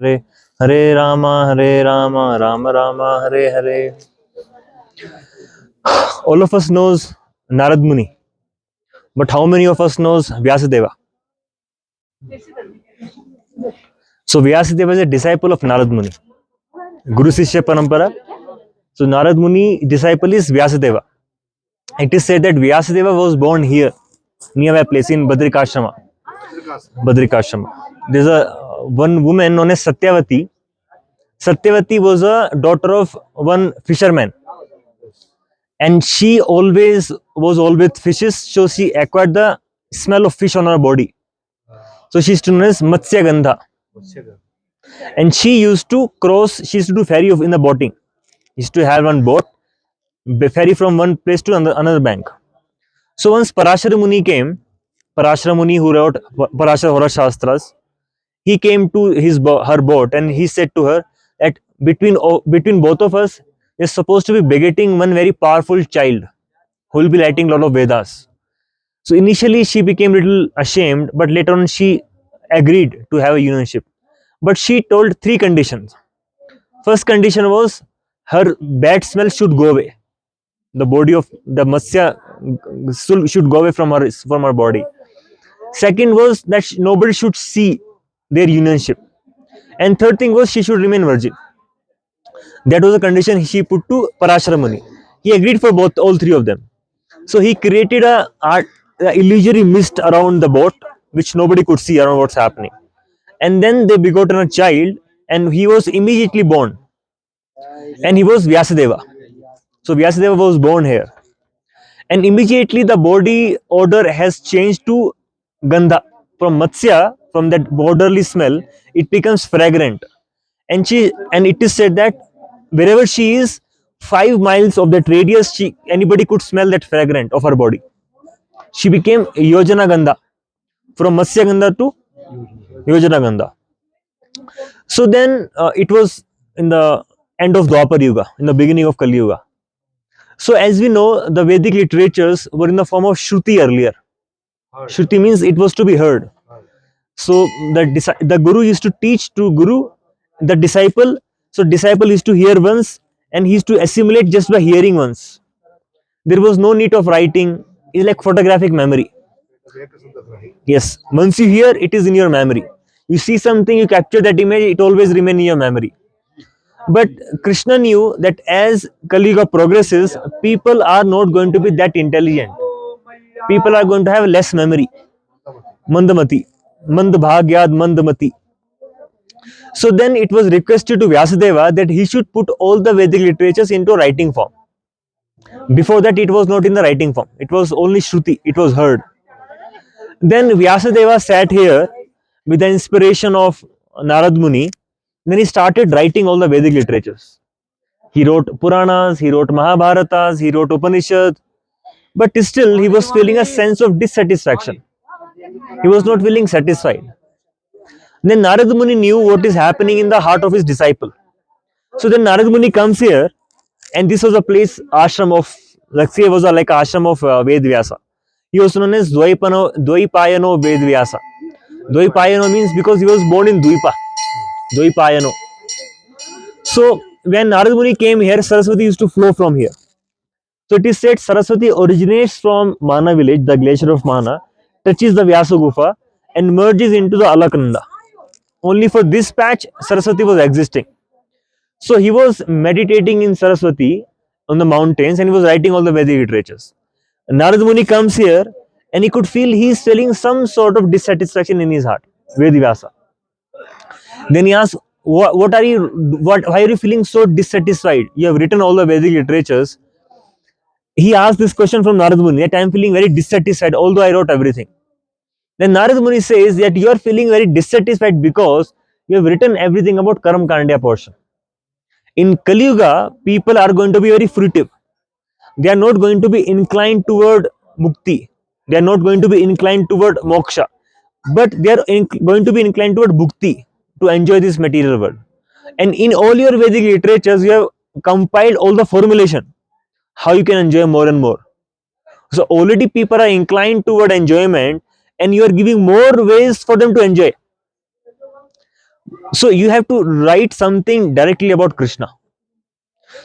Hare Hare Rama, Rama Rama, Hare Hare. All of us knows Narad Muni, but how many of us knows Vyasadeva? So Vyasadeva is a disciple of Narad Muni, Guru Sishya Parampara. So Narad Muni disciple is Vyasadeva. It is said that Vyasadeva was born here, nearby place in Badrikashrama. Badrikashrama. There's a one woman known as Satyavati. Satyavati was a daughter of one fisherman, and she always was all with fishes, so she acquired the smell of fish on her body. So she's known as Matsya Gandha. And she used to do ferry in the boating. She used to have one boat, ferry from one place to another bank. So once Parashara Muni came, Parashara Muni who wrote Parashara Hora Shastras, he came to her boat and he said to her that between both of us is supposed to be begetting one very powerful child who will be writing a lot of Vedas. So initially she became a little ashamed, but later on she agreed to have a unionship. But she told three conditions. First condition was her bad smell should go away. The body of the Matsya should go away from her body. Second was that nobody should see their unionship. And third thing was she should remain virgin. That was a condition she put to Parashara Muni. He agreed for all three of them. So he created a illusory mist around the boat, which nobody could see around what's happening. And then they begotten a child, and he was immediately born. And he was Vyasadeva. So Vyasadeva was born here. And immediately the body odor has changed to Gandha. From Matsya, from that borderly smell, it becomes fragrant. And it is said that wherever she is, 5 miles of that radius, anybody could smell that fragrant of her body. She became Yojana Gandha, from Matsya Gandha to Yojana Gandha. So then it was in the end of Dwapar Yuga, in the beginning of Kali Yuga. So as we know, the Vedic literatures were in the form of Shruti earlier. Shruti means it was to be heard. So the Guru used to teach to Guru, the disciple. So disciple used to hear once and he used to assimilate just by hearing once. There was no need of writing. It's like photographic memory. Yes, once you hear, it is in your memory. You see something, you capture that image, it always remains in your memory. But Krishna knew that as Kali Yuga progresses, people are not going to be that intelligent. People are going to have less memory. Mandamati. Mandbhagyad Mandamati. So then it was requested to Vyasadeva that he should put all the Vedic literatures into writing form. Before that, it was not in the writing form. It was only Shruti. It was heard. Then Vyasadeva sat here with the inspiration of Narad Muni. Then he started writing all the Vedic literatures. He wrote Puranas, he wrote Mahabharatas, he wrote Upanishads. But still, he was feeling a sense of dissatisfaction. He was not feeling satisfied. Then Narad Muni knew what is happening in the heart of his disciple. So then Narad Muni comes here, and this was a place, ashram of, let's say it was like ashram of Ved Vyasa. He was known as Dvaipayano Ved Vyasa. Dvaipayano means because he was born in Dvipa. Dvaipayano. So when Narad Muni came here, Saraswati used to flow from here. So it is said Saraswati originates from Mana village, the glacier of Mana, touches the Vyasa Gufa and merges into the Alaknanda. Only for this patch, Saraswati was existing. So he was meditating in Saraswati on the mountains and he was writing all the Vedic literatures. Narad Muni comes here and he could feel he is feeling some sort of dissatisfaction in his heart, Vedivyasa. Then he asked, why are you feeling so dissatisfied? You have written all the Vedic literatures. He asked this question from Narad Muni that I am feeling very dissatisfied although I wrote everything. Then Narad Muni says that you are feeling very dissatisfied because you have written everything about Karam Kandya portion. In Kali Yuga, people are going to be very fruitive. They are not going to be inclined toward mukti. They are not going to be inclined toward moksha. But they are going to be inclined toward bhukti, to enjoy this material world. And in all your Vedic literatures, you have compiled all the formulation, how you can enjoy more and more. So already people are inclined toward enjoyment and you are giving more ways for them to enjoy. So you have to write something directly about Krishna.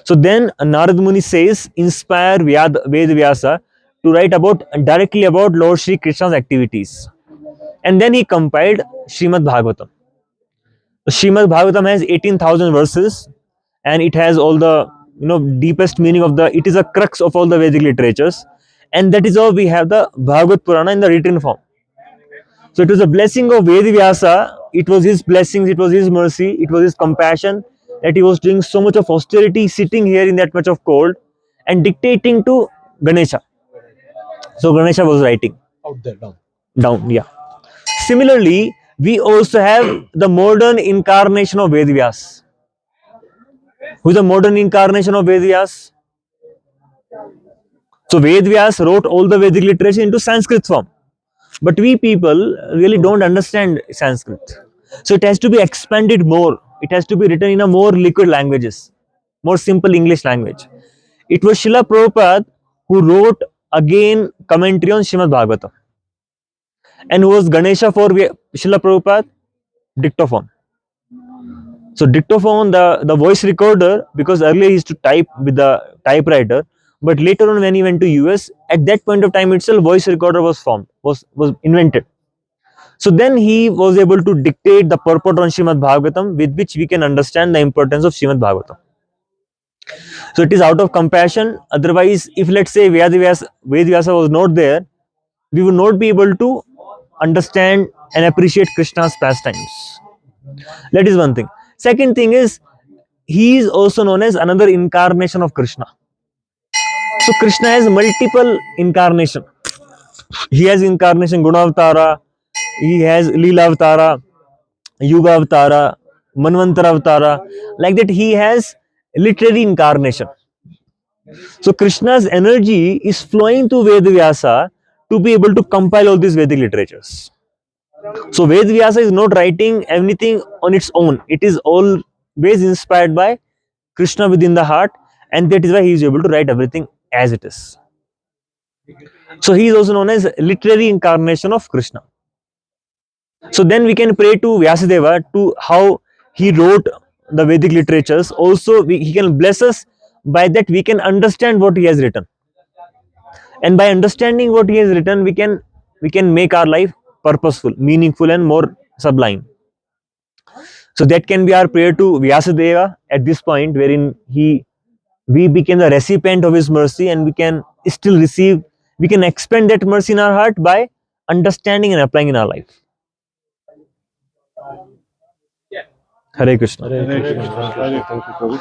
So then Narad Muni says, inspire Ved Vyasa to write about directly about Lord Shri Krishna's activities. And then he compiled Shrimad Bhagavatam. Shrimad Bhagavatam has 18,000 verses, and it has all the deepest meaning of the. It is a crux of all the Vedic literatures, and that is how we have the Bhagavad Purana in the written form. So it was a blessing of Vedi Vyasa. It was his blessings, it was his mercy, it was his compassion that he was doing so much of austerity, sitting here in that much of cold, and dictating to Ganesha. So Ganesha was writing Out there, down. down. Yeah. Similarly, we also have the modern incarnation of Vedvyas. Who is the modern incarnation of Vedvyas? So Vedvyas wrote all the Vedic literature into Sanskrit form. But we people really don't understand Sanskrit. So it has to be expanded more. It has to be written in a more liquid languages, more simple English language. It was Srila Prabhupada who wrote again commentary on Shrimad Bhagavatam. And who was Ganesha for Srila Prabhupada? Dictaphone. So dictaphone, the voice recorder, because earlier he used to type with the typewriter, but later on when he went to US, at that point of time itself, voice recorder was formed, was invented. So then he was able to dictate the purport on Shrimad Bhagavatam, with which we can understand the importance of Shrimad Bhagavatam. So it is out of compassion. Otherwise, if let's say Vyasa was not there, we would not be able to understand and appreciate Krishna's pastimes. That is one thing. Second thing is, he is also known as another incarnation of Krishna. So Krishna has multiple incarnation. He has incarnation Gunavatara, he has Leela Avatara, Yuga Avatara, Manvantara Avatara. Like that, he has literary incarnation. So Krishna's energy is flowing to Vedvyasa to be able to compile all these Vedic literatures. So Vedvyasa is not writing anything on its own. It is always inspired by Krishna within the heart, and that is why he is able to write everything as it is. So he is also known as literary incarnation of Krishna. So then we can pray to Vyasadeva to how he wrote the Vedic literatures. Also, he can bless us by that we can understand what he has written, and by understanding what he has written, we can make our life purposeful, meaningful, and more sublime. So that can be our prayer to Vyasadeva at this point, wherein we became the recipient of his mercy, and we can still receive. We can expand that mercy in our heart by understanding and applying in our life. Hare Krishna. Hare Krishna. Thank you, Prabhu.